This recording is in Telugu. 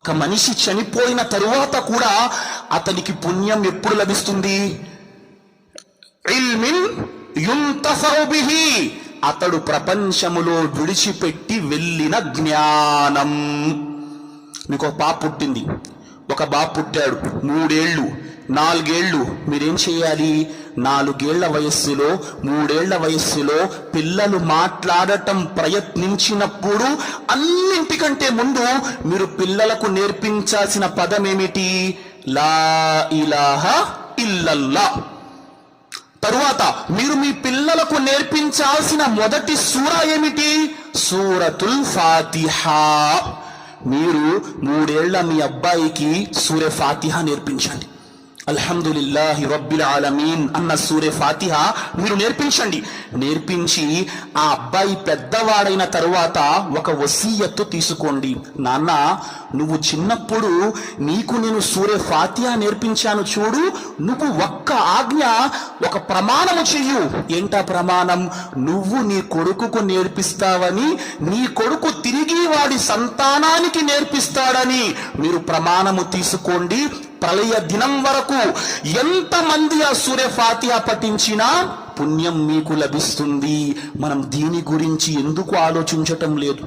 ఒక మనిషి చనిపోయిన తరువాత కూడా అతనికి పుణ్యం ఎప్పుడు లభిస్తుంది? ఇల్మిన్ యుంతఫౌ బిహి, అతడు ప్రపంచములో విడిచిపెట్టి వెళ్ళిన జ్ఞానం. మీకు ఒక పాప పుట్టింది, ఒక బాబు పుట్టాడు, 3 ఏళ్ళు 4 ఏళ్ళు. మీరేం చేయాలి? 4 ఏళ్ల వయస్సులో 3 ఏళ్ల వయస్సులో పిల్లలు మాట్లాడటం ప్రయత్నించినప్పుడు అన్నింటికంటే ముందు మీరు పిల్లలకు నేర్పించాల్సిన పదం ఏమిటి? లా ఇలాహా ఇల్లల్లా. తరువాత మీరు మీ పిల్లలకు నేర్పించాల్సిన మొదటి సూరా ఏమిటి? సూరతుల్ ఫాతిహా. మీరు 3 ఏళ్ల మీ అబ్బాయికి సూరే ఫాతిహా నేర్పించండి. అల్హమ్దులిల్లాహి రబ్బిల్ ఆలమీన్ అన్న సూరే ఫాతిహా మీరు నేర్పించండి. నేర్పించి ఆ అబ్బాయి పెద్దవాడైన తరువాత ఒక వసీయత్తు తీసుకోండి. నాన్న, నువ్వు చిన్నప్పుడు నీకు నేను సూరే ఫాతిహా నేర్పించాను చూడు, నువ్వు ఒక్క ఆజ్ఞ, ఒక ప్రమాణము చెయ్యు. ఏంటా ప్రమాణం? నువ్వు నీ కొడుకుకు నేర్పిస్తావని, నీ కొడుకు తిరిగి వాడి సంతానానికి నేర్పిస్తాడని మీరు ప్రమాణము తీసుకోండి. ప్రళయ దినం వరకు ఎంతమంది ఆ సూరే ఫాతిహా పఠించినా పుణ్యం మీకు లభిస్తుంది. మనం దీని గురించి ఎందుకు ఆలోచించటం లేదు?